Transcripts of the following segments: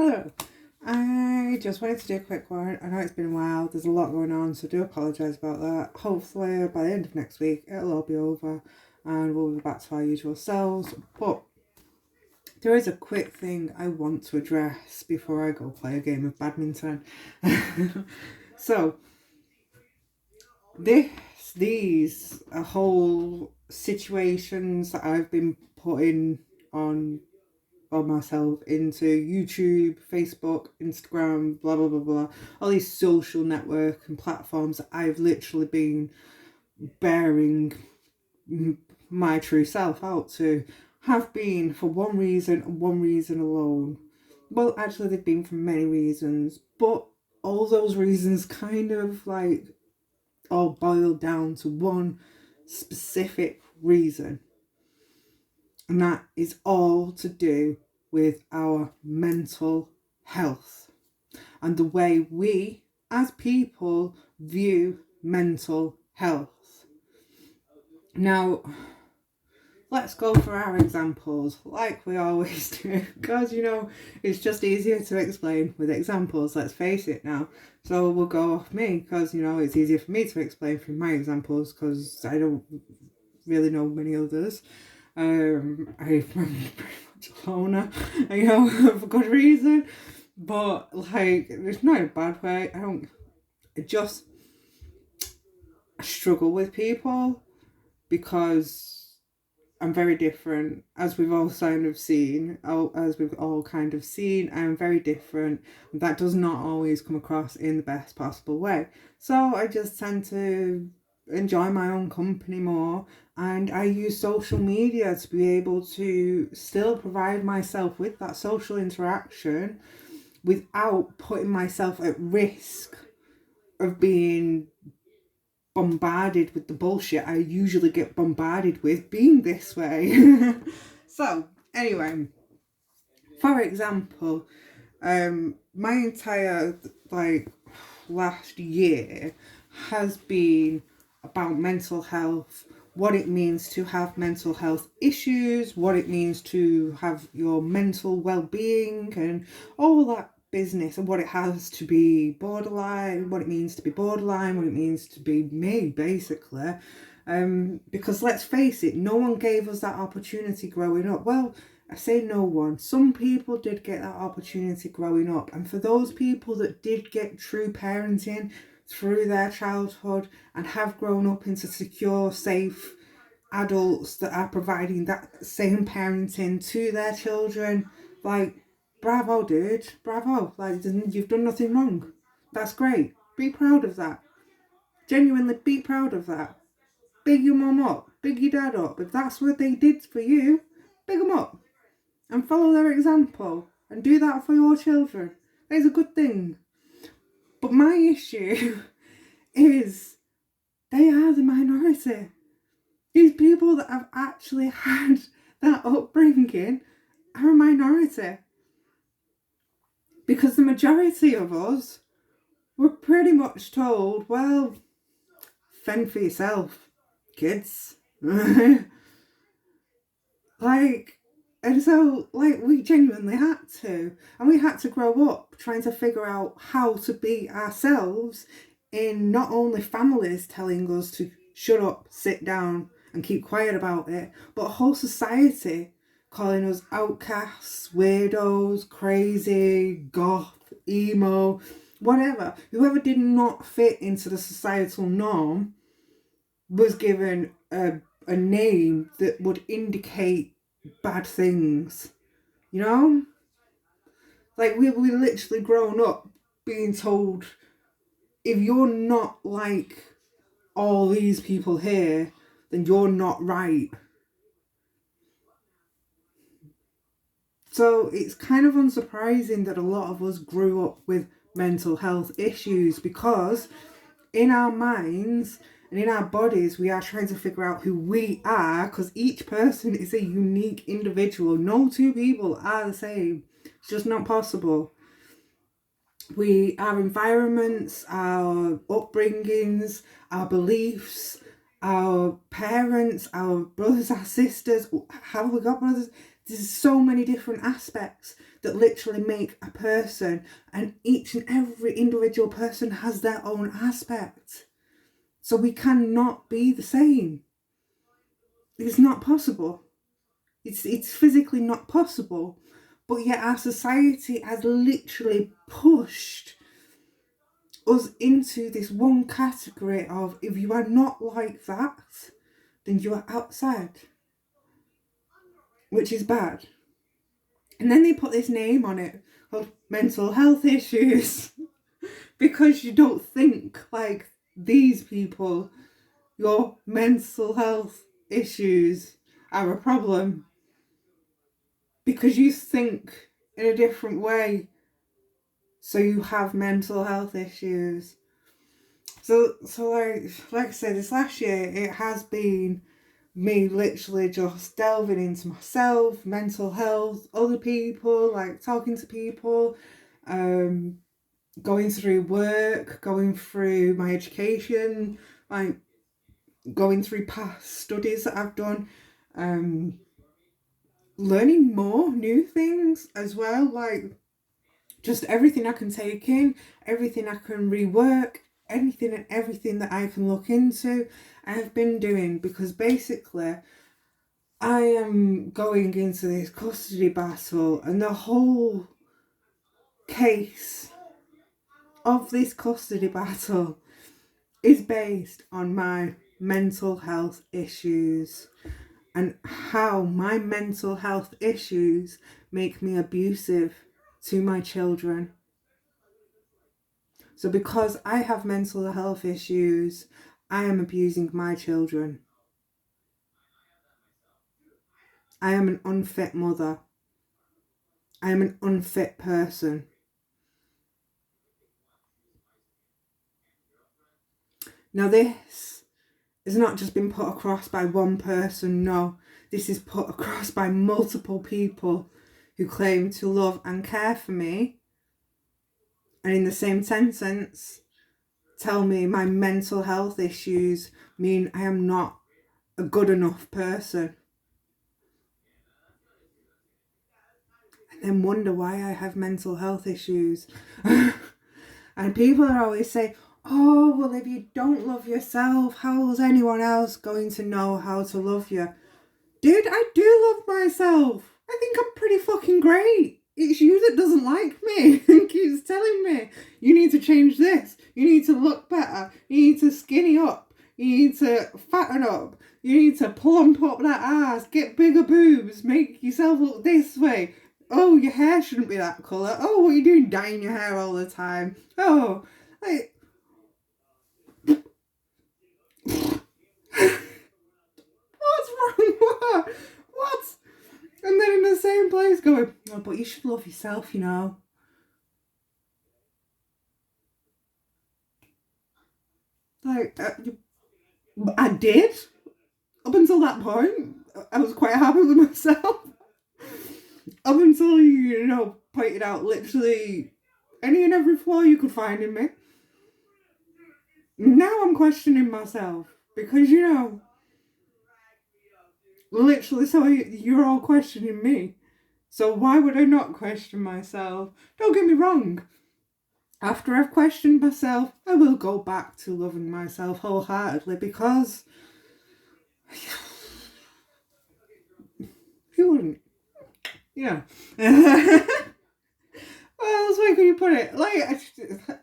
Hello. I just wanted to do a quick one. I know it's been a while, there's a lot going on, so I do apologise about that. Hopefully by the end of next week it'll all be over and we'll be back to our usual selves. But there is a quick thing I want to address before I go play a game of badminton. So these are whole situations that I've been putting on myself into YouTube, Facebook, Instagram, blah blah blah blah, all these social network and platforms that I've literally been bearing my true self out to, have been for one reason and one reason alone. Well, actually, they've been for many reasons, but all those reasons kind of like all boiled down to one specific reason. And that is all to do with our mental health and the way we as people view mental health. Now, let's go for our examples like we always do, because it's just easier to explain with examples, let's face it now. So we'll go off me because it's easier for me to explain through my examples because I don't really know many others. I'm pretty much a loner, for good reason, but like it's not in a bad way. I just struggle with people because I'm very different, as we've all kind of seen. I'm very different. That does not always come across in the best possible way. So I just tend to enjoy my own company more, and I use social media to be able to still provide myself with that social interaction without putting myself at risk of being bombarded with the bullshit I usually get bombarded with being this way. So anyway, for example, my entire last year has been about mental health, what it means to have mental health issues, what it means to have your mental well-being and all that business, and what it has to be borderline, what it means to be borderline, what it means to be me, basically. Because let's face it, no one gave us that opportunity growing up. Well, I say no one. Some people did get that opportunity growing up, and for those people that did get true parenting through their childhood and have grown up into secure, safe adults that are providing that same parenting to their children, like, bravo, dude, bravo. Like, you've done nothing wrong. That's great. Be proud of that. Genuinely be proud of that. Big your mum up, big your dad up. If that's what they did for you, big them up and follow their example and do that for your children. It's a good thing. But my issue is they are the minority. These people that have actually had that upbringing are a minority. Because the majority of us were pretty much told, well, fend for yourself, kids. And so, we genuinely had to. And we had to grow up trying to figure out how to be ourselves in not only families telling us to shut up, sit down, and keep quiet about it, but a whole society calling us outcasts, weirdos, crazy, goth, emo, whatever. Whoever did not fit into the societal norm was given a name that would indicate bad things, Like, we literally grown up being told, if you're not like all these people here, then you're not right. So it's kind of unsurprising that a lot of us grew up with mental health issues, because in our minds and in our bodies, we are trying to figure out who we are, because each person is a unique individual. No two people are the same. It's just not possible. Our environments, our upbringings, our beliefs, our parents, our brothers, our sisters, have we got brothers? There's so many different aspects that literally make a person, and each and every individual person has their own aspect. So we cannot be the same. It's not possible. It's physically not possible. But yet our society has literally pushed us into this one category of, if you are not like that, then you are outside, which is bad. And then they put this name on it called mental health issues because you don't think like these people. Your mental health issues are a problem because you think in a different way, so you have mental health issues. So like I said, this last year it has been me literally just delving into myself, mental health, other people, like talking to people, going through work, going through my education, like going through past studies that I've done, learning more new things as well, like just everything I can take in, everything I can rework, anything and everything that I can look into, I have been doing, because basically I am going into this custody battle, and the whole case of this custody battle is based on my mental health issues and how my mental health issues make me abusive to my children. So because I have mental health issues, I am abusing my children. I am an unfit mother. I am an unfit person. Now this has not just been put across by one person, no. This is put across by multiple people who claim to love and care for me, and in the same sentence tell me my mental health issues mean I am not a good enough person. And then wonder why I have mental health issues. And people are always saying, oh, well, if you don't love yourself, how is anyone else going to know how to love you? Dude, I do love myself. I think I'm pretty fucking great. It's you that doesn't like me and keeps telling me, you need to change this, you need to look better, you need to skinny up, you need to fatten up, you need to plump up that ass, get bigger boobs, make yourself look this way. Oh, your hair shouldn't be that colour. Oh, what are you doing dyeing your hair all the time? Oh, like... What's wrong? What? And then in the same place going, oh, but you should love yourself, you know. Like, I did. Up until that point, I was quite happy with myself. Up until you know, pointed out literally any and every flaw you could find in me. Now I'm questioning myself because, you know, literally, so you're all questioning me. So why would I not question myself? Don't get me wrong. After I've questioned myself, I will go back to loving myself wholeheartedly, because who wouldn't? Yeah. Well, else way can you put it? Like,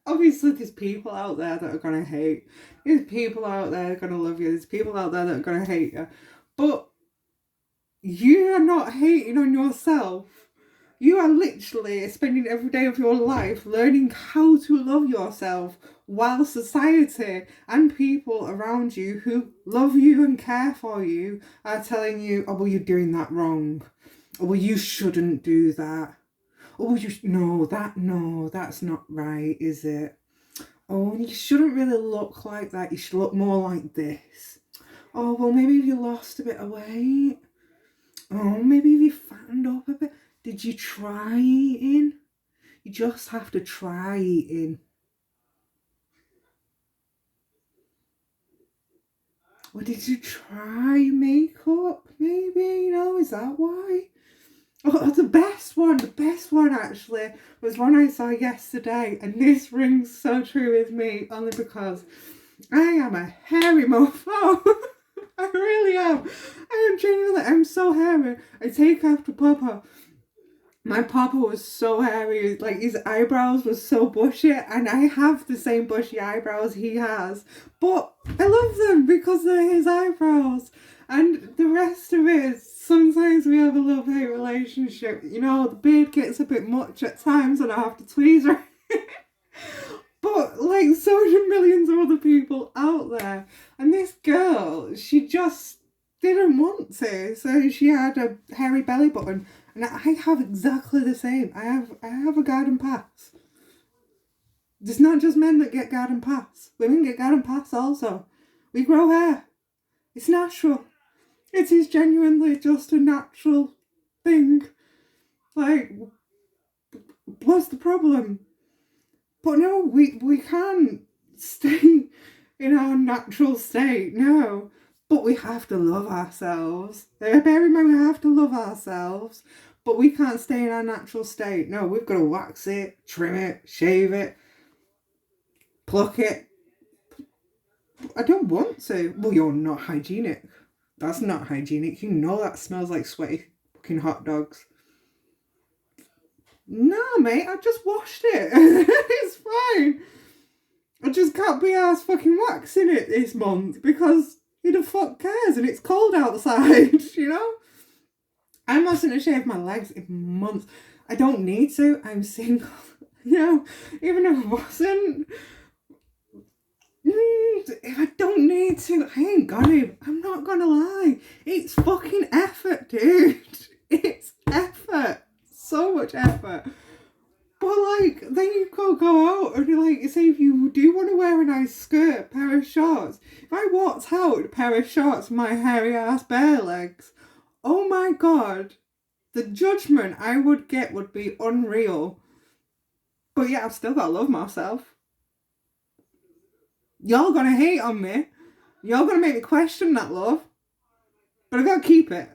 obviously there's people out there that are going to hate. There's people out there that are going to love you. There's people out there that are going to hate you. But you are not hating on yourself. You are literally spending every day of your life learning how to love yourself, while society and people around you who love you and care for you are telling you, oh, well, you're doing that wrong. Oh, well, you shouldn't do that. Oh, no, that's not right, is it? Oh, you shouldn't really look like that. You should look more like this. Oh, well, maybe if you lost a bit of weight. Oh, maybe if you fattened up a bit. Did you try eating? You just have to try eating. Or did you try makeup? Maybe, you know, is that why? Oh, the best one actually was one I saw yesterday, and this rings so true with me only because I am a hairy mofo. I really am. I am genuinely, I'm so hairy. I take after Papa. My papa was so hairy, like his eyebrows were so bushy, and I have the same bushy eyebrows he has. But I love them because they're his eyebrows. And the rest of it is sometimes we have a love-hate relationship. You know, the beard gets a bit much at times and I have to tweeze her. But like so do millions of other people out there. And this girl, she just didn't want to. So she had a hairy belly button. And I have exactly the same. I have a garden pass. It's not just men that get garden pass. Women get garden pass also. We grow hair. It's natural. It is genuinely just a natural thing. Like, what's the problem? But no, we can't stay in our natural state, no. But we have to love ourselves. Bear in mind, we have to love ourselves. But we can't stay in our natural state. No, we've got to wax it, trim it, shave it, pluck it. I don't want to. Well, you're not hygienic. That's not hygienic. You know that smells like sweaty fucking hot dogs. No, mate, I just washed it. It's fine. I just can't be arsed fucking waxing it this month because who the fuck cares? And it's cold outside, you know? I mustn't have shaved my legs in months. I don't need to. I'm single. You know, even if I wasn't, if I don't need to, I ain't gonna. I'm not gonna lie. It's fucking effort, dude. It's effort. So much effort. But like, then you go out and you're like, say if you do want to wear a nice skirt, pair of shorts. If I walked out with a pair of shorts and my hairy ass bare legs, oh my god, the judgment I would get would be unreal. But yeah, I've still got to love myself. Y'all gonna hate on me. Y'all gonna make me question that love. But I gotta keep it.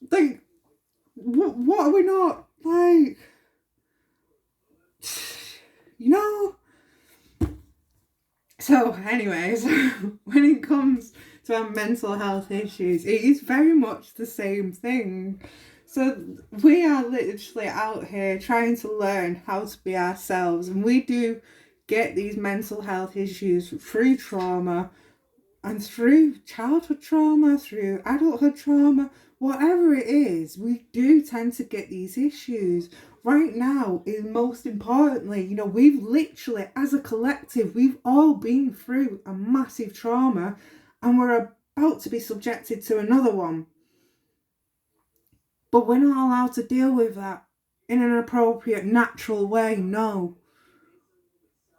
Like, what are we not, like, you know? So anyways, when it comes to our mental health issues, it is very much the same thing. So we are literally out here trying to learn how to be ourselves, and we do get these mental health issues through trauma and through childhood trauma, through adulthood trauma, whatever it is, we do tend to get these issues. Right now, is most importantly, you know, we've literally, as a collective, we've all been through a massive trauma and we're about to be subjected to another one. But we're not allowed to deal with that in an appropriate, natural way, no.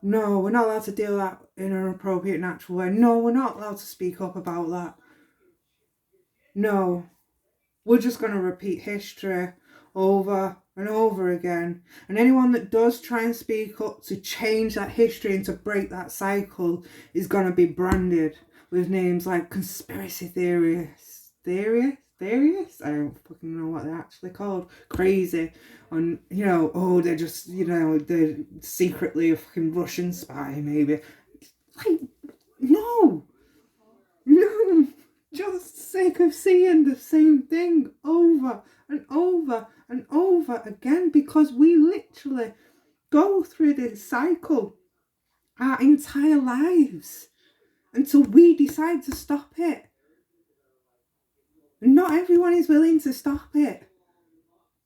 No, we're not allowed to deal with that in an appropriate, natural way. No, we're not allowed to speak up about that. No. We're just going to repeat history over and over again. And anyone that does try and speak up to change that history and to break that cycle is going to be branded with names like conspiracy theorists. Theorists? I don't fucking know what they're actually called. Crazy. And, you know, oh, they're just, you know, they're secretly a fucking Russian spy, maybe. Like, no. No. Just sick of seeing the same thing over and over and over again because we literally go through this cycle our entire lives until we decide to stop it. Not everyone is willing to stop it.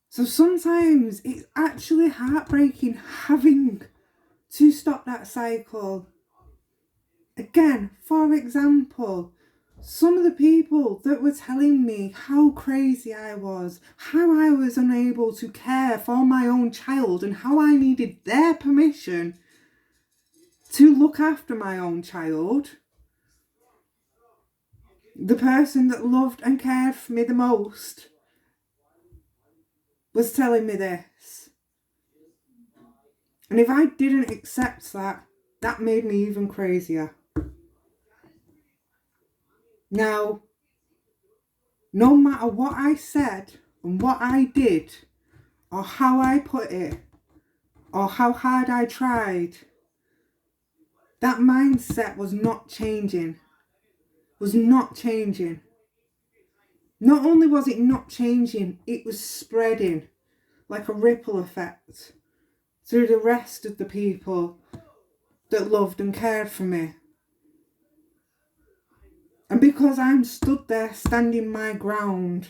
So sometimes it's actually heartbreaking having to stop that cycle. Again, for example, some of the people that were telling me how crazy I was, how I was unable to care for my own child, and how I needed their permission to look after my own child. The person that loved and cared for me the most was telling me this. And if I didn't accept that, that made me even crazier. Now, no matter what I said and what I did, or how I put it, or how hard I tried, that mindset was not changing. Was not changing. Not only was it not changing, it was spreading like a ripple effect through the rest of the people that loved and cared for me. And because I'm stood there standing my ground,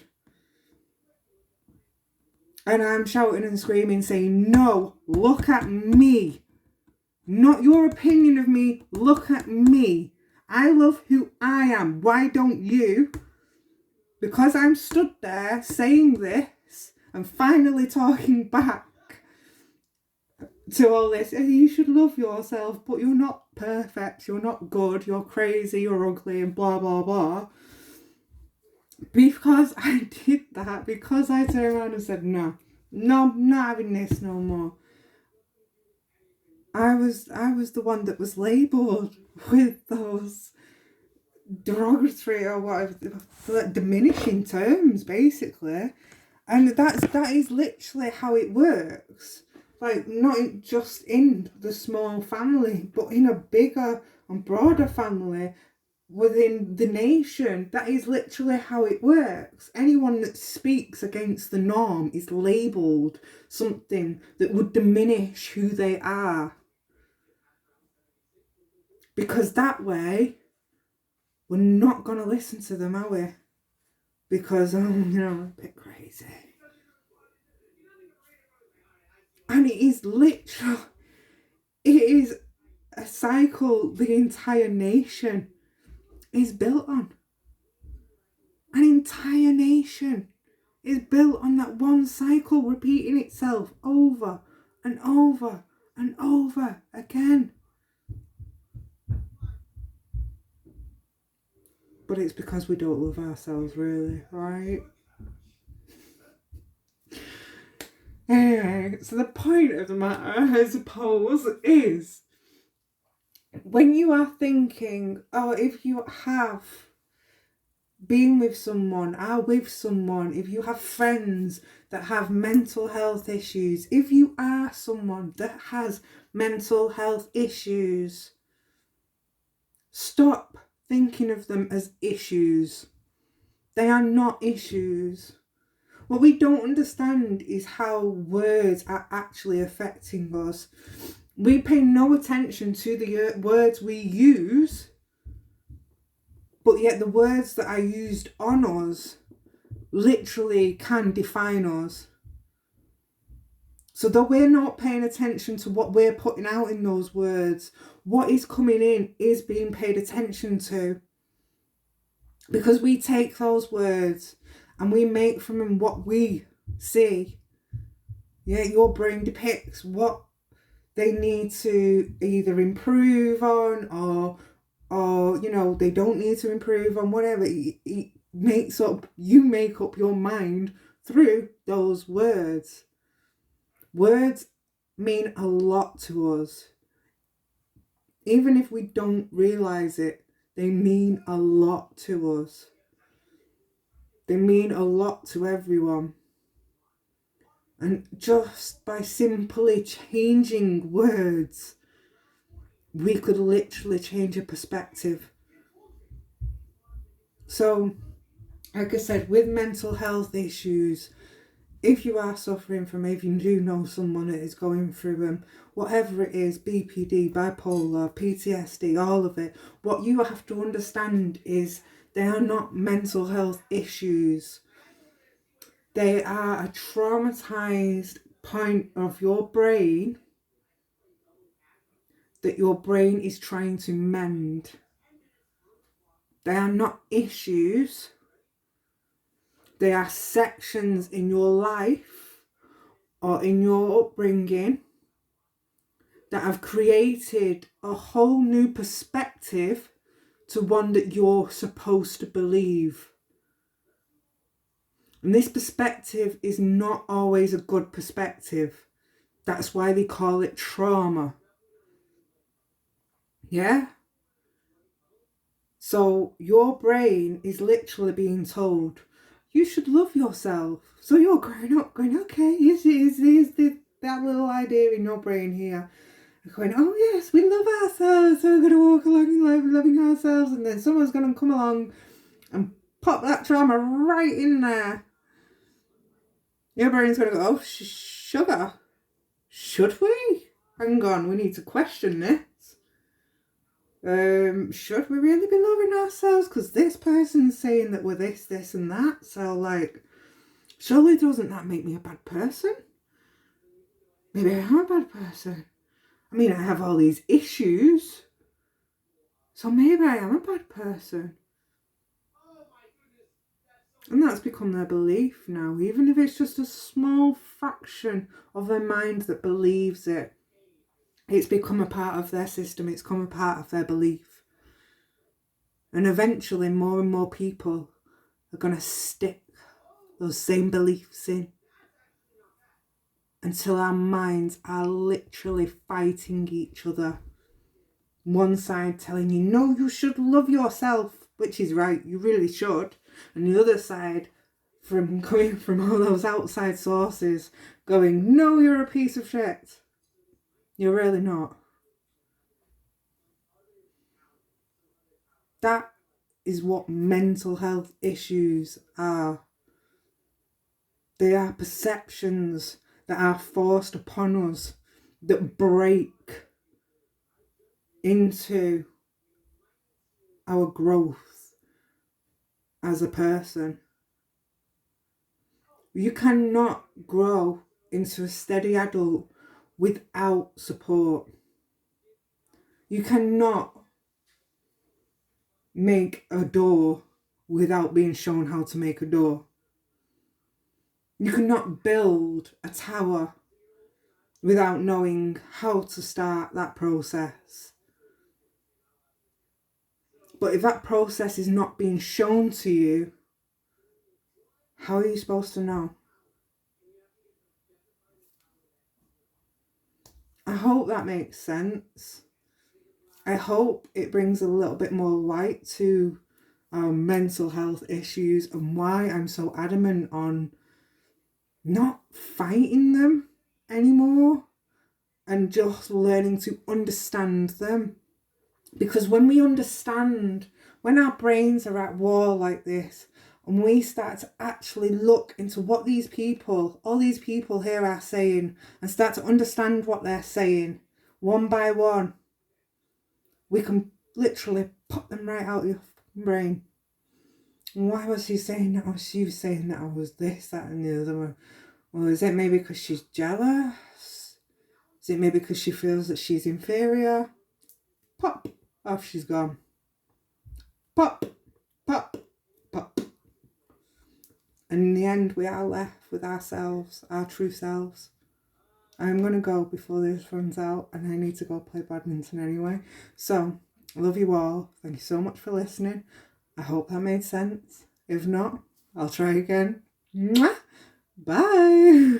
and I'm shouting and screaming saying, no, look at me. Not your opinion of me, look at me. I love who I am. Why don't you? Because I'm stood there saying this and finally talking back to all this, you should love yourself, but you're not perfect, you're not good, you're crazy, you're ugly, and blah, blah, blah. Because I did that, because I turned around and said, no, I'm not having this no more. I was the one that was labelled with those derogatory or whatever, diminishing terms, basically. And that is literally how it works. Like, not just in the small family, but in a bigger and broader family within the nation. That is literally how it works. Anyone that speaks against the norm is labelled something that would diminish who they are. Because that way, we're not going to listen to them, are we? Because, a bit crazy. And it is literal. It is a cycle the entire nation is built on. An entire nation is built on that one cycle repeating itself over and over and over again. But it's because we don't love ourselves, really, right? Anyway, so the point of the matter, I suppose, is when you are thinking, if you have been with someone, are with someone, if you have friends that have mental health issues, if you are someone that has mental health issues, stop thinking of them as issues. They are not issues. What we don't understand is how words are actually affecting us. We pay no attention to the words we use, but yet the words that are used on us literally can define us. So though we're not paying attention to what we're putting out in those words, what is coming in is being paid attention to. Because we take those words and we make from them what we see. Yeah, your brain depicts what they need to either improve on or they don't need to improve on, whatever. It makes up, you make up your mind through those words. Words mean a lot to us. Even if we don't realise it, they mean a lot to us. They mean a lot to everyone. And just by simply changing words, we could literally change a perspective. So, like I said, with mental health issues, if you are suffering from, if you do know someone that is going through them, whatever it is, BPD, bipolar, PTSD, all of it, what you have to understand is they are not mental health issues. They are a traumatized point of your brain that your brain is trying to mend. They are not issues. They are sections in your life or in your upbringing that have created a whole new perspective to one that you're supposed to believe. And this perspective is not always a good perspective. That's why they call it trauma. Yeah? So your brain is literally being told, you should love yourself. So you're growing up going, okay, here's that little idea in your brain here. Going, oh yes, we love ourselves, so we're going to walk along in life loving ourselves, and then someone's going to come along and pop that trauma right in there. Your brain's going to go, oh, sugar, should we? Hang on, we need to question this. Should we really be loving ourselves? Because this person's saying that we're this, this and that. So like, surely doesn't that make me a bad person? Maybe I am a bad person. I mean, I have all these issues. So maybe I am a bad person. And that's become their belief now. Even if it's just a small fraction of their mind that believes it. It's become a part of their system. It's become a part of their belief. And eventually more and more people are going to stick those same beliefs in. Until our minds are literally fighting each other. One side telling you, no, you should love yourself, which is right, you really should. And the other side, coming from all those outside sources, going, no, you're a piece of shit. You're really not. That is what mental health issues are. They are perceptions that are forced upon us that break into our growth as a person. You cannot grow into a steady adult without support. You cannot make a door without being shown how to make a door. You cannot build a tower without knowing how to start that process. But if that process is not being shown to you, how are you supposed to know? I hope that makes sense. I hope it brings a little bit more light to mental health issues and why I'm so adamant on not fighting them anymore and just learning to understand them. Because when we understand, when our brains are at war like this, and we start to actually look into what these people, all these people here are saying, and start to understand what they're saying, one by one, we can literally pop them right out of your brain. Why was he saying that? Was she saying that I was this, that and the other one? Well, is it maybe because she's jealous? Is it maybe because she feels that she's inferior? Pop, off she's gone. Pop, pop, pop. And in the end, we are left with ourselves, our true selves. I'm going to go before this runs out, and I need to go play badminton anyway. So, I love you all. Thank you so much for listening. I hope that made sense. If not, I'll try again. Mwah! Bye!